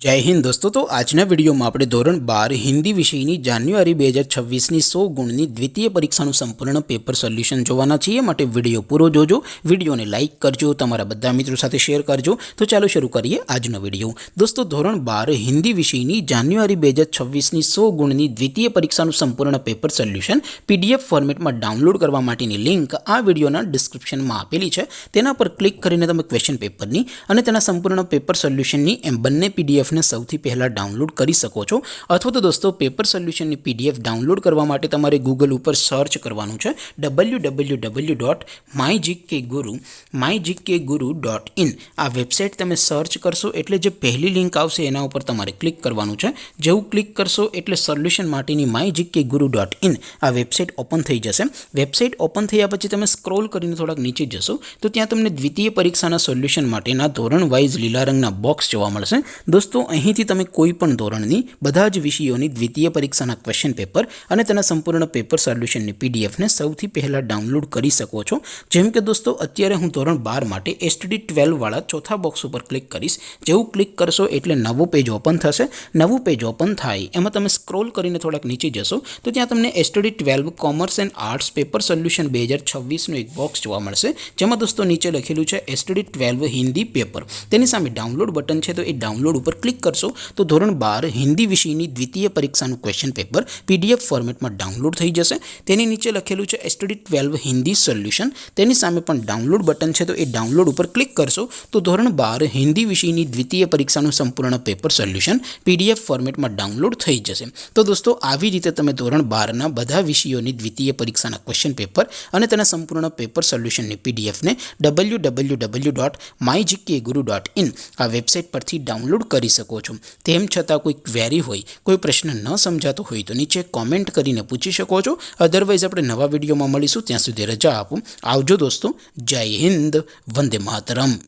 जय हिंद दोस्तों। तो आजना विडियो में આપણે ધોરણ 12 હિન્દી વિષયની જાન્યુઆરી 2026ની 100 ગુણની દ્વિતીય પરીક્ષાનું સંપૂર્ણ પેપર સોલ્યુશન જોવાના છીએ। માટે વિડિયો પૂરો જોજો, વિડિયોને લાઈક કરજો, તમારા બધા મિત્રો સાથે શેર કરજો। તો ચાલો શરૂ કરીએ આજનો વિડિયો। દોસ્તો ધોરણ 12 હિન્દી વિષયની જાન્યુઆરી 2026ની 100 ગુણની દ્વિતીય પરીક્ષાનું સંપૂર્ણ પેપર સોલ્યુશન પીડીએફ ફોર્મેટમાં ડાઉનલોડ કરવા માટેની લિંક આ વિડિયોના ડિસ્ક્રિપ્શનમાં આપેલી છે। તેના પર ક્લિક કરીને તમે ક્વેશ્ચન પેપરની અને તેના સંપૂર્ણ પેપર સોલ્યુશનની એમ બંને પીડીએફ ने સૌથી પહેલા ડાઉનલોડ કરી શકો છો। અથવા તો દોસ્તો પેપર સોલ્યુશનની પીડીએફ ડાઉનલોડ કરવા માટે તમારે ગૂગલ ઉપર સર્ચ કરવાનું છે www.mygkguru.in। આ વેબસાઇટ તમે સર્ચ કરશો એટલે જે પહેલી લિંક આવશે એના ઉપર તમારે ક્લિક કરવાનું છે। જેવું ક્લિક કરશો એટલે સોલ્યુશન માટેની mygkguru.in આ વેબસાઇટ ઓપન થઈ જશે। વેબસાઇટ ઓપન થયા પછી તમે સ્ક્રોલ કરીને થોડાક નીચે જશો તો ત્યાં તમને દ્વિતીય પરીક્ષાના સોલ્યુશન માટેના ધોરણ વાઇઝ લીલા રંગના બોક્સ જોવા મળશે। દોસ્તો અહીંથી તમે કોઈ પણ ધોરણની બધા જ વિષયોની દ્વિતીય પરીક્ષાના ક્વેશ્ચન પેપર અને તેના સંપૂર્ણ પેપર સોલ્યુશનની પીડીએફને સૌથી પહેલાં ડાઉનલોડ કરી શકો છો। જેમ કે દોસ્તો અત્યારે હું ધોરણ 12 માટે STD 12 વાળા ચોથા બોક્સ ઉપર ક્લિક કરીશ। જેવું ક્લિક કરશો એટલે નવું પેજ ઓપન થશે। નવું પેજ ઓપન થાય એમાં તમે સ્ક્રોલ કરીને થોડાક નીચે જશો તો ત્યાં તમને STD 12 commerce and arts paper solution 2026નું એક બોક્સ જોવા મળશે। જેમાં દોસ્તો નીચે લખેલું છે STD 12 હિન્દી પેપર। તેની સામે ડાઉનલોડ બટન છે તો એ ડાઉનલોડ ઉપર ક્લિક કરશો તો ધોરણ 12 હિન્દી વિષયની દ્વિતીય પરીક્ષાનું ક્વેશ્ચન પેપર પીડીએફ ફોર્મેટમાં ડાઉનલોડ થઈ જશે। તેની નીચે લખેલું છે STD 12 હિન્દી સોલ્યુશન। તેની સામે પણ ડાઉનલોડ બટન છે તો એ ડાઉનલોડ ઉપર ક્લિક કરશો તો ધોરણ 12 હિન્દી વિષયની દ્વિતીય પરીક્ષાનું સંપૂર્ણ પેપર સોલ્યુશન પીડીએફ ફોર્મેટમાં ડાઉનલોડ થઈ જશે। તો દોસ્તો આવી રીતે તમે ધોરણ 12ના બધા વિષયોની દ્વિતીય પરીક્ષાના ક્વેશ્ચન પેપર અને તેના સંપૂર્ણ પેપર સોલ્યુશનની પીડીએફને www.mygkguru.in આ વેબસાઇટ પરથી ડાઉનલોડ કરી શકો છો। તેમ છતાં કોઈ ક્વેરી હોય, કોઈ પ્રશ્ન ન સમજાતો હોય તો નીચે કોમેન્ટ કરીને પૂછી શકો છો। અધરવાઇઝ આપણે નવા વિડીયોમાં મળીશું, ત્યાં સુધી રજા આપો। આવજો દોસ્તો। જય હિન્દ, વંદે માતરમ।